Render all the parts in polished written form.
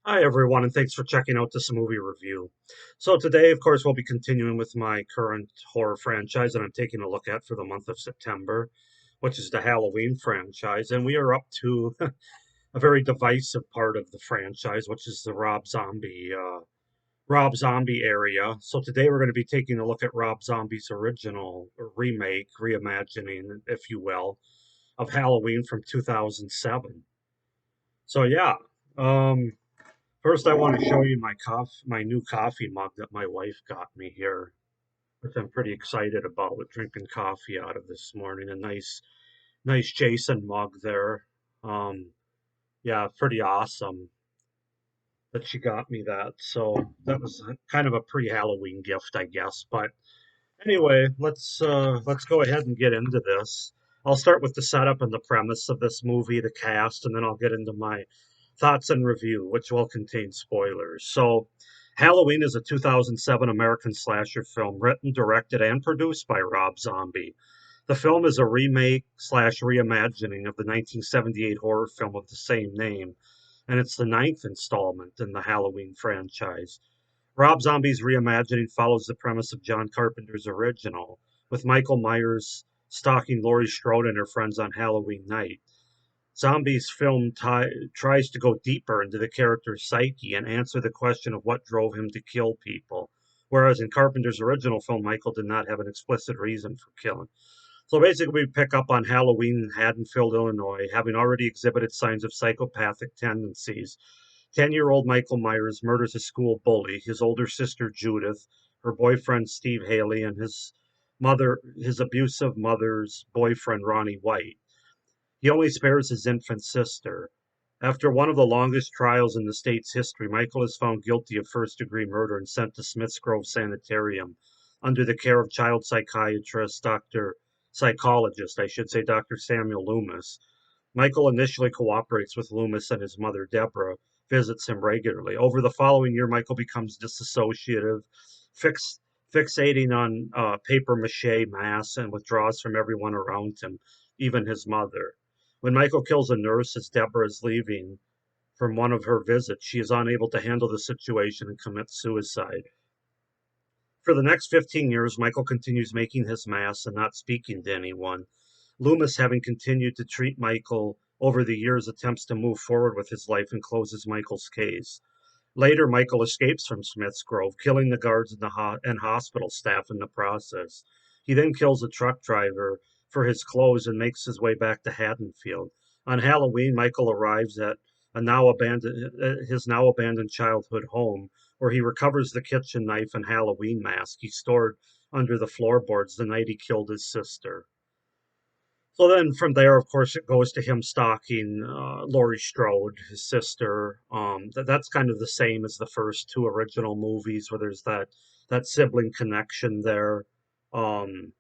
Hi, everyone, and thanks for checking out this movie review. So, today, of course, we'll be continuing with my current horror franchise that I'm taking a look at for the month of September, which is the Halloween franchise. And we are up to a very divisive part of the franchise, which is the Rob Zombie area. So, today we're going to be taking a look at Rob Zombie's original remake, reimagining, if you will, of Halloween from 2007. So, yeah. Um, First, I want to show you my new coffee mug that my wife got me here, which I'm pretty excited about. Drinking coffee out of this morning. A nice Jason mug there. Um, yeah, pretty awesome that she got me that. So that was kind of a pre-Halloween gift, I guess. But anyway, let's go ahead and get into this. I'll start with the setup and the premise of this movie, the cast, and then I'll get into my thoughts and review, which will contain spoilers. So, Halloween is a 2007 American slasher film written, directed, and produced by Rob Zombie. The film is a remake slash reimagining of the 1978 horror film of the same name, and it's the ninth installment in the Halloween franchise. Rob Zombie's reimagining follows the premise of John Carpenter's original, with Michael Myers stalking Laurie Strode and her friends on Halloween night. Zombie's film tries to go deeper into the character's psyche and answer the question of what drove him to kill people, whereas in Carpenter's original film, Michael did not have an explicit reason for killing. So basically, we pick up on Halloween in Haddonfield, Illinois, having already exhibited signs of psychopathic tendencies. 10-year-old Michael Myers murders a school bully, his older sister Judith, her boyfriend Steve Haley, and his abusive mother's boyfriend Ronnie White. He only spares his infant sister. After one of the longest trials in the state's history, Michael is found guilty of first-degree murder and sent to Smith's Grove Sanitarium under the care of child psychologist, I should say, Dr. Samuel Loomis. Michael initially cooperates with Loomis, and his mother, Deborah, visits him regularly. Over the following year, Michael becomes disassociative, fix, fixating on paper mache masks, and withdraws from everyone around him, even his mother. When Michael kills a nurse as Deborah is leaving from one of her visits, she is unable to handle the situation and commits suicide. For the next 15 years, Michael continues making his masks and not speaking to anyone. Loomis, having continued to treat Michael over the years, attempts to move forward with his life and closes Michael's case. Later, Michael escapes from Smith's Grove, killing the guards and hospital staff in the process. He then kills a truck driver for his clothes and makes his way back to Haddonfield. On Halloween, Michael arrives at his now abandoned childhood home, where he recovers the kitchen knife and Halloween mask he stored under the floorboards the night he killed his sister. So then from there, of course, it goes to him stalking Laurie Strode, his sister. That's kind of the same as the first two original movies, where there's that sibling connection there. Um,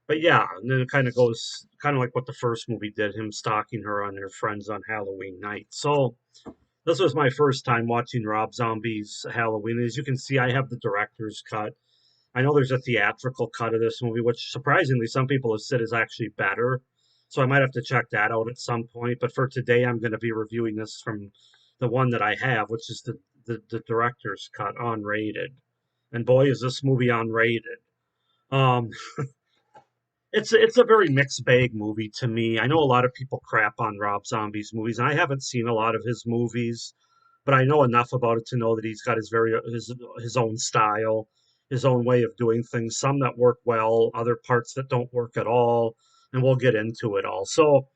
but yeah, and then it kind of goes kind of like what the first movie did, him stalking her on their friends on Halloween night. So this was my first time watching Rob Zombie's Halloween. As you can see, I have the director's cut. I know there's a theatrical cut of this movie, which surprisingly some people have said is actually better. So I might have to check that out at some point. But for today, I'm going to be reviewing this from the one that I have, which is the director's cut, unrated. And boy, is this movie unrated. Um, it's a very mixed bag movie to me. I know a lot of people crap on Rob Zombie's movies, and I haven't seen a lot of his movies, but I know enough about it to know that he's got his own style, his own way of doing things. Some that work well, other parts that don't work at all, and we'll get into it all. So,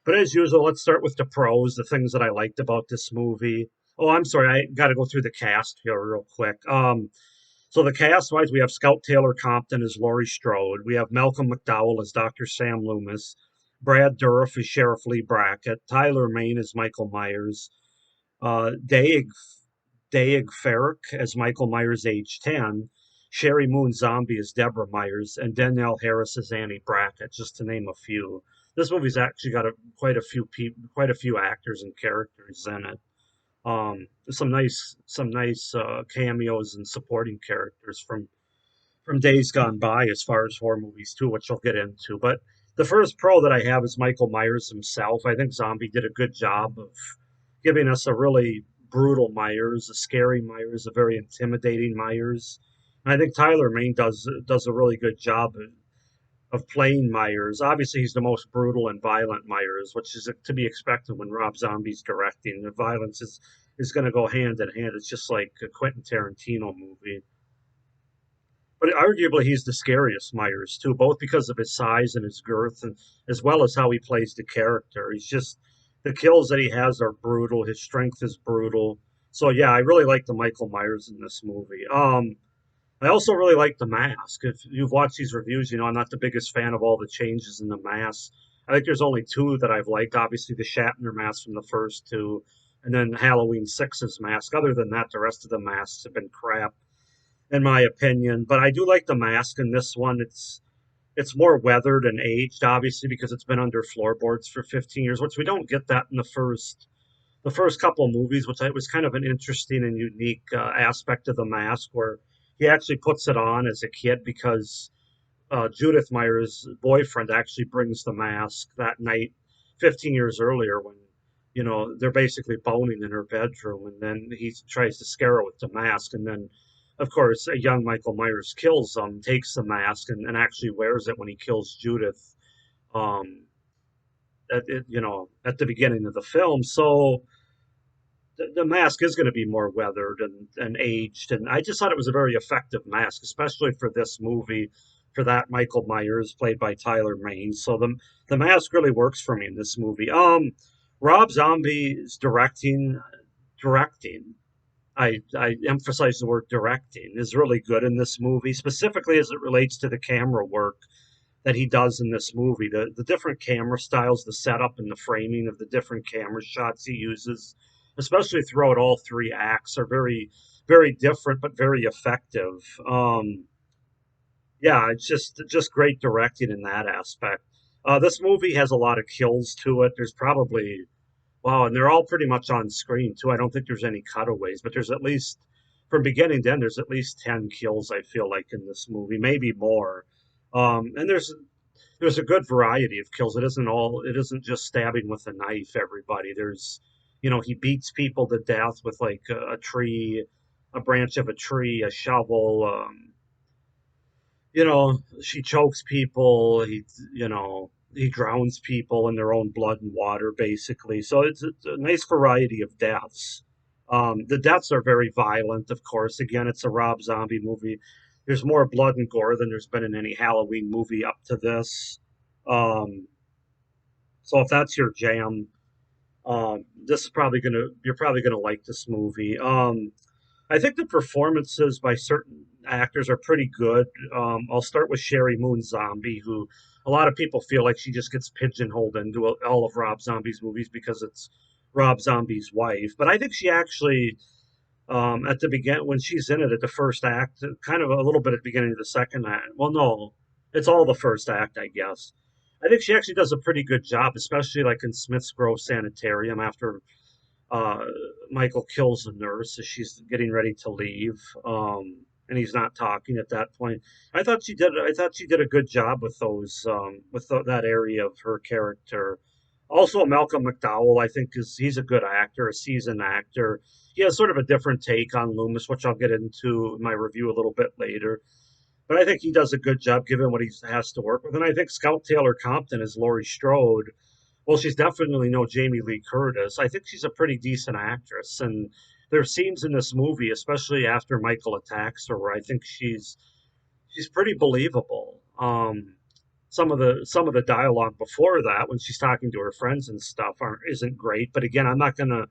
but as usual, let's start with the pros, the things that I liked about this movie. Oh, I'm sorry, I got to go through the cast here real quick. So the cast wise, we have Scout Taylor Compton as Laurie Strode. We have Malcolm McDowell as Dr. Sam Loomis. Brad Dourif as Sheriff Lee Brackett. Tyler Main as Michael Myers. Daig Farrick as Michael Myers, age 10. Sherry Moon Zombie as Deborah Myers. And Danielle Harris as Annie Brackett, just to name a few. This movie's actually got quite a few actors and characters in it. Some nice cameos and supporting characters from days gone by as far as horror movies too, which I'll get into. But the first pro that I have is Michael Myers himself. I think Zombie did a good job of giving us a really brutal Myers, a scary Myers, a very intimidating Myers. And I think Tyler Mane does a really good job of playing Myers. Obviously, he's the most brutal and violent Myers, which is to be expected when Rob Zombie's directing. The violence is going to go hand in hand. It's just like a Quentin Tarantino movie. But arguably, he's the scariest Myers too, both because of his size and his girth, and as well as how he plays the character. He's just the kills that he has are brutal. His strength is brutal. So yeah, I really like the Michael Myers in this movie. I also really like the mask. If you've watched these reviews, you know I'm not the biggest fan of all the changes in the mask. I think there's only two that I've liked. Obviously, the Shatner mask from the first two, and then Halloween Six's mask. Other than that, the rest of the masks have been crap in my opinion. But I do like the mask in this one. It's more weathered and aged, obviously, because it's been under floorboards for 15 years, which we don't get that in the first couple of movies, which was kind of an interesting and unique aspect of the mask, where he actually puts it on as a kid because Judith Meyer's boyfriend actually brings the mask that night 15 years earlier when, you know, they're basically boning in her bedroom. And then he tries to scare her with the mask. And then, of course, a young Michael Myers kills him, takes the mask, and actually wears it when he kills Judith um, at the beginning of the film. So the mask is going to be more weathered and aged. And I just thought it was a very effective mask, especially for this movie, for that Michael Myers played by Tyler Mane. So the mask really works for me in this movie. Rob Zombie's directing. I emphasize the word directing is really good in this movie, specifically as it relates to the camera work that he does in this movie. The different camera styles, the setup and the framing of the different camera shots he uses, especially throughout all three acts, are very different but very effective. Yeah, it's just great directing in that aspect. This movie has a lot of kills to it. There's probably wow, and they're all pretty much on screen too. I don't think there's any cutaways, but there's at least from beginning to end, there's at least 10 kills, I feel like, in this movie, maybe more. And there's a good variety of kills. It isn't just stabbing with a knife, everybody. He beats people to death with like a tree, a branch of a tree, a shovel. She chokes people. He drowns people in their own blood and water, basically. So it's a nice variety of deaths. The deaths are very violent, of course. Again, it's a Rob Zombie movie. There's more blood and gore than there's been in any Halloween movie up to this. Um, so if that's your jam, you're probably gonna like this movie. I think the performances by certain actors are pretty good. I'll start with Sherry Moon Zombie, who a lot of people feel like she just gets pigeonholed into all of Rob Zombie's movies because it's Rob Zombie's wife. But I think she actually, at the begin when she's in it at the first act, kind of a little bit at the beginning of the second act. Well, no, it's all the first act, I guess. I think she actually does a pretty good job, especially like in Smith's Grove Sanitarium after uh, Michael kills the nurse as she's getting ready to leave, and he's not talking at that point. I thought she did a good job with those that area of her character. Also, Malcolm McDowell, I think, he's a good actor, a seasoned actor. He has sort of a different take on Loomis, which I'll get into in my review a little bit later. But I think he does a good job given what he has to work with. And I think Scout Taylor Compton as Laurie Strode, well, she's definitely no Jamie Lee Curtis. I think she's a pretty decent actress. And there are scenes in this movie, especially after Michael attacks her, where I think she's pretty believable. Some of the dialogue before that, when she's talking to her friends and stuff, isn't great. But again, I'm not gonna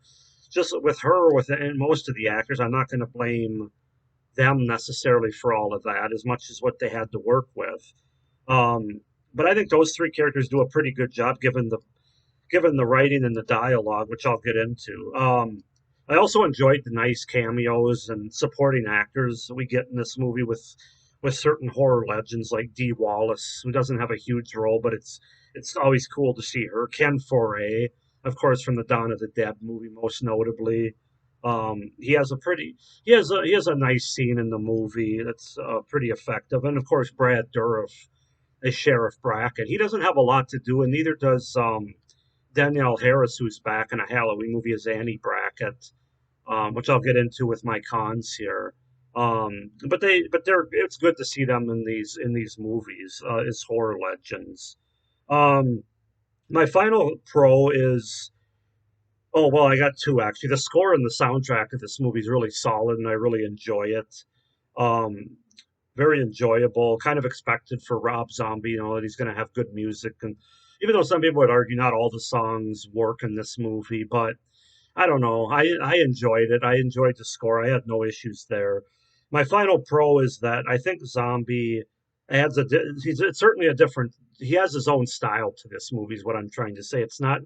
just with her, with and most of the actors, I'm not gonna blame them necessarily for all of that as much as what they had to work with. Um, but I think those three characters do a pretty good job given the writing and the dialogue, which I'll get into. I also enjoyed the nice cameos and supporting actors we get in this movie with certain horror legends like Dee Wallace, who doesn't have a huge role, but it's always cool to see her. Ken Foray, of course, from the Dawn of the Dead movie, most notably. He has a nice scene in the movie that's pretty effective, and of course Brad Dourif as Sheriff Brackett. He doesn't have a lot to do, and neither does Danielle Harris, who's back in a Halloween movie as Annie Brackett. which I'll get into with my cons here. But they're it's good to see them in these movies as horror legends. Um, my final pro is oh well, I got two actually. The score and the soundtrack of this movie is really solid, and I really enjoy it. Um, Very enjoyable. Kind of expected for Rob Zombie, that he's going to have good music, and even though some people would argue not all the songs work in this movie, but I don't know. I enjoyed it. I enjoyed the score. I had no issues there. My final pro is that I think Zombie adds he's it's certainly a different. He has his own style to this movie. Is what I'm trying to say. It's not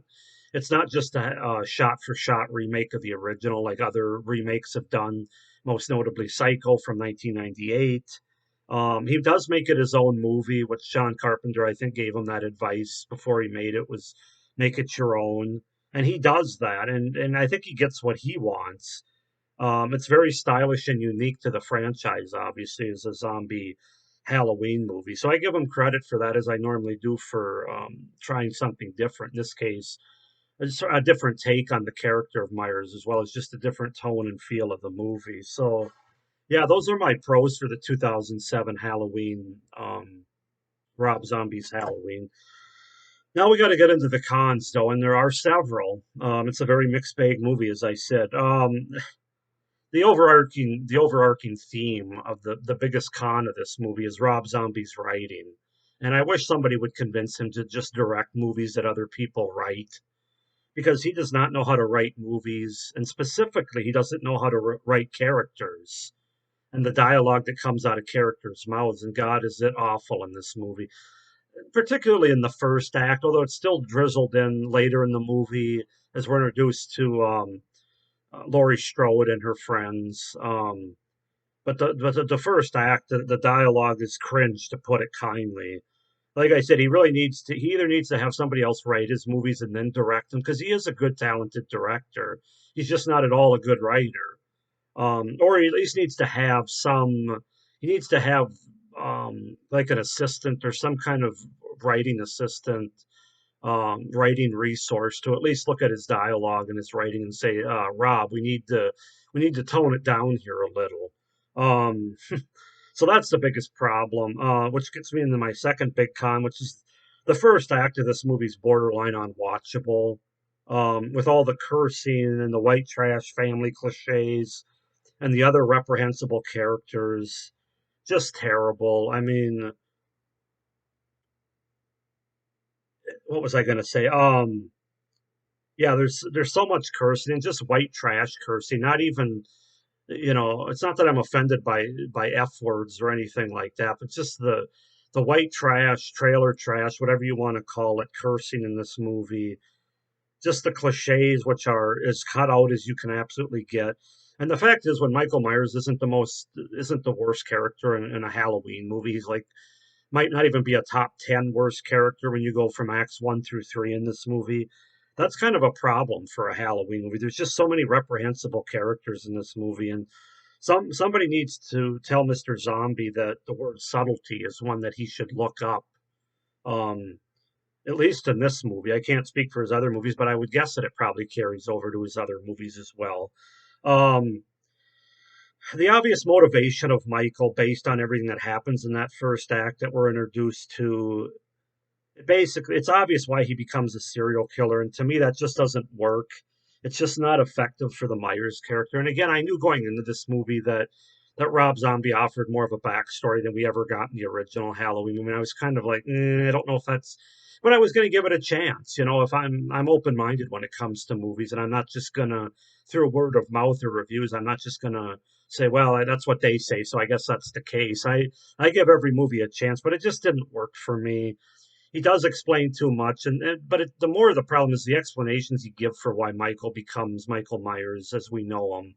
just a shot for shot remake of the original like other remakes have done. Most notably, Psycho from 1998. He does make it his own movie, which John Carpenter I think gave him that advice before he made it was make it your own, and he does that, and I think he gets what he wants. It's very stylish and unique to the franchise. Obviously, as a zombie Halloween movie, so I give him credit for that, as I normally do for trying something different. In this case, it's a different take on the character of Myers, as well as just a different tone and feel of the movie. So, yeah, those are my pros for the 2007 Halloween, Rob Zombie's Halloween. Now we got to get into the cons, though, and there are several. It's a very mixed bag movie, as I said. The overarching theme of the biggest con of this movie is Rob Zombie's writing, and I wish somebody would convince him to just direct movies that other people write, because he does not know how to write movies, and specifically, he doesn't know how to write characters and the dialogue that comes out of characters' mouths. And God, is it awful in this movie, particularly in the first act, although it's still drizzled in later in the movie as we're introduced to Laurie Strode and her friends. But the first act, the dialogue is cringe, to put it kindly. Like I said, he either needs to have somebody else write his movies and then direct them, because he is a good, talented director. He's just not at all a good writer. Or he at least he needs to have like an assistant or some kind of writing assistant, writing resource to at least look at his dialogue and his writing and say, Rob, we need to tone it down here a little. Um, so that's the biggest problem, which gets me into my second big con, which is the first act of this movie's borderline unwatchable, with all the cursing and the white trash family cliches and the other reprehensible characters. Just terrible. I mean, what was I going to say? Yeah, there's so much cursing and just white trash cursing. Not even, it's not that I'm offended by F words or anything like that, but just the white trash, trailer trash, whatever you want to call it, cursing in this movie. Just the cliches, which are as cut out as you can absolutely get. And the fact is, when Michael Myers isn't the worst character in a Halloween movie, he's like might not even be a top 10 worst character when you go from acts 1 through 3 in this movie. That's kind of a problem for a Halloween movie. There's just so many reprehensible characters in this movie, and somebody needs to tell Mr. Zombie that the word subtlety is one that he should look up. Um, at least in this movie. I can't speak for his other movies, but I would guess that it probably carries over to his other movies as well. Um, the obvious motivation of Michael, based on everything that happens in that first act that we're introduced to, basically, it's obvious why he becomes a serial killer. And to me, that just doesn't work. It's just not effective for the Myers character. And again, I knew going into this movie that Rob Zombie offered more of a backstory than we ever got in the original Halloween movie. I was kind of like, I don't know if that's, but I was going to give it a chance. If I'm open minded when it comes to movies, and I'm not just gonna through word of mouth or reviews. I'm not just gonna say, well, that's what they say, so I guess that's the case. I give every movie a chance, but it just didn't work for me. He does explain too much, but the more the problem is the explanations you give for why Michael becomes Michael Myers as we know him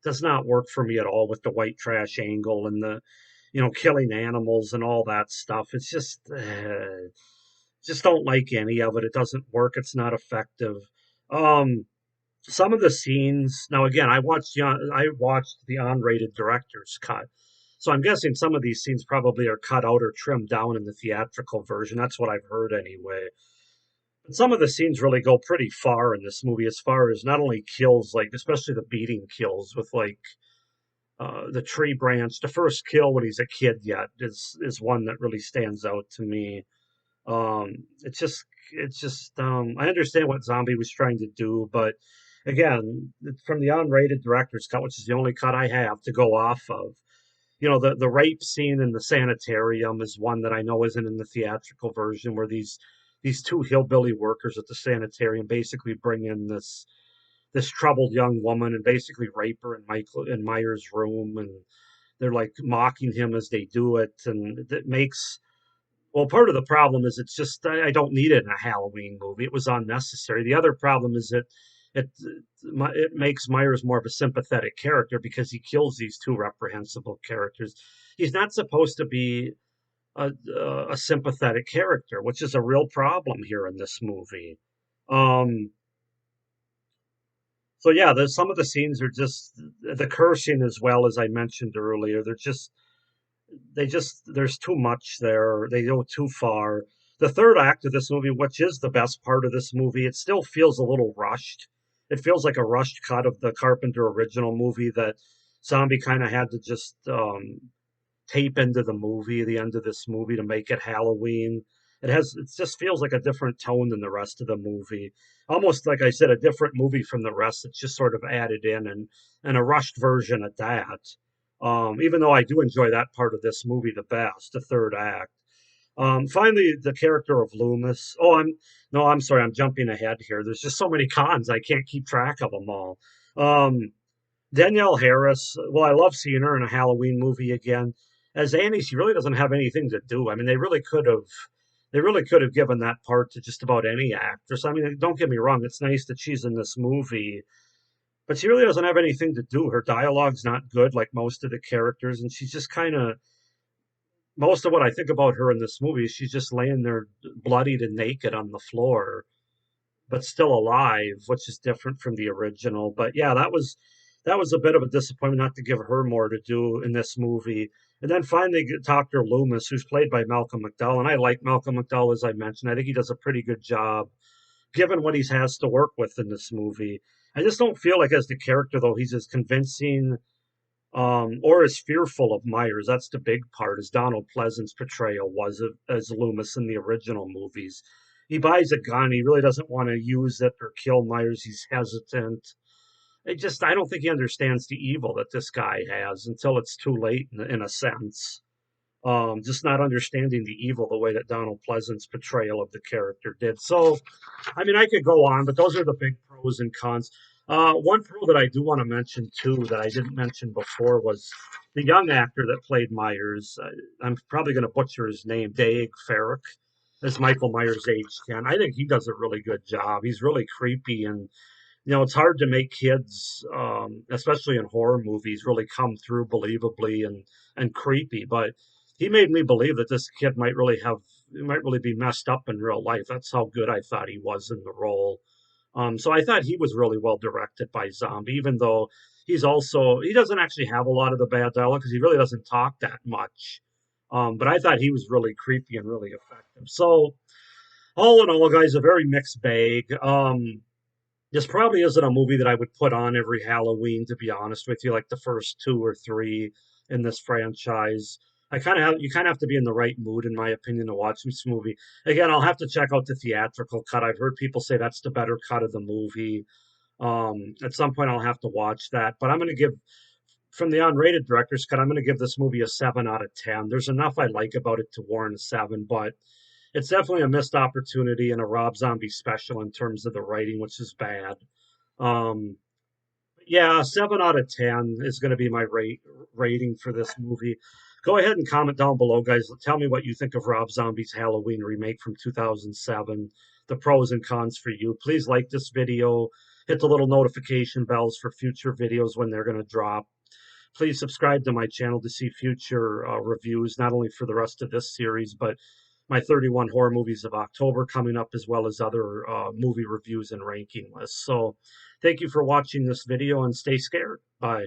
does not work for me at all, with the white trash angle and the killing animals and all that stuff. It's just don't like any of it. It doesn't work. It's not effective. Um, some of the scenes. Now, again, I watched the unrated director's cut, so I'm guessing some of these scenes probably are cut out or trimmed down in the theatrical version. That's what I've heard anyway. Some of the scenes really go pretty far in this movie, as far as not only kills, like especially the beating kills with like the tree branch. The first kill when he's a kid yet is one that really stands out to me. It's just I understand what Zombie was trying to do, but again, from the unrated director's cut, which is the only cut I have to go off of, the rape scene in the sanitarium is one that I know isn't in the theatrical version, where these two hillbilly workers at the sanitarium basically bring in this troubled young woman and basically rape her in Michael in Myers' room, and they're like mocking him as they do it, and it makes well, part of the problem is it's just I don't need it in a Halloween movie. It was unnecessary. The other problem is that it it makes Myers more of a sympathetic character because he kills these two reprehensible characters. He's not supposed to be a sympathetic character, which is a real problem here in this movie. Um, so yeah, there's some of the scenes are just the cursing as well as I mentioned earlier. They just there's too much there. They go too far. The third act of this movie, which is the best part of this movie, it still feels a little rushed. It feels like a rushed cut of the Carpenter original movie that Zombie kind of had to just tape into the movie, the end of this movie, to make it Halloween. It just feels like a different tone than the rest of the movie. Almost like I said, a different movie from the rest. It's just sort of added in and a rushed version at that. Even though I do enjoy that part of this movie the best, the third act. Finally, the character of Loomis. Oh, I'm sorry, I'm jumping ahead here. There's just so many cons, I can't keep track of them all. Um, Danielle Harris, well, I love seeing her in a Halloween movie again. As Annie, she really doesn't have anything to do. I mean, they really could have given that part to just about any actress. I mean, don't get me wrong, it's nice that she's in this movie, but she really doesn't have anything to do. Her dialogue's not good like most of the characters, and she's just kind of most of what I think about her in this movie is she's just laying there bloodied and naked on the floor but still alive, which is different from the original. But yeah, that was a bit of a disappointment not to give her more to do in this movie. And then finally, Dr. Loomis, who's played by Malcolm McDowell, and I like Malcolm McDowell as I mentioned. I think he does a pretty good job given what he has to work with in this movie. I just don't feel like as the character though he's as convincing or as fearful of Myers. That's the big part, as Donald Pleasant's portrayal was as Loomis in the original movies. He buys a gun. He really doesn't want to use it or kill Myers. He's hesitant. I don't think he understands the evil that this guy has until it's too late, in a sense. Just not understanding the evil the way that Donald Pleasant's portrayal of the character did. So, I mean, I could go on, but those are the big pros and cons. One pro that I do want to mention too, that I didn't mention before, was the young actor that played Myers. I'm probably going to butcher his name, Daeg Farrick, as Michael Myers age 10. I think he does a really good job. He's really creepy, and it's hard to make kids, especially in horror movies, really come through believably and creepy. But he made me believe that this kid might really be messed up in real life. That's how good I thought he was in the role. So I thought he was really well directed by Zombie, even though he doesn't actually have a lot of the bad dialogue because he really doesn't talk that much. But I thought he was really creepy and really effective. So all in all, guys, a very mixed bag. This probably isn't a movie that I would put on every Halloween, to be honest with you, like the first two or three in this franchise. You kind of have to be in the right mood, in my opinion, to watch this movie. Again, I'll have to check out the theatrical cut. I've heard people say that's the better cut of the movie. At some point, I'll have to watch that. But I'm going to give, from the unrated director's cut, I'm going to give this movie a 7 out of 10. There's enough I like about it to warrant a 7, but it's definitely a missed opportunity and a Rob Zombie special in terms of the writing, which is bad. Um, yeah, 7 out of 10 is going to be my rating for this movie. Go ahead and comment down below, guys. Tell me what you think of Rob Zombie's Halloween remake from 2007. The pros and cons for you. Please like this video. Hit the little notification bells for future videos when they're going to drop. Please subscribe to my channel to see future reviews, not only for the rest of this series, but my 31 horror movies of October coming up, as well as other movie reviews and ranking lists. So thank you for watching this video and stay scared. Bye.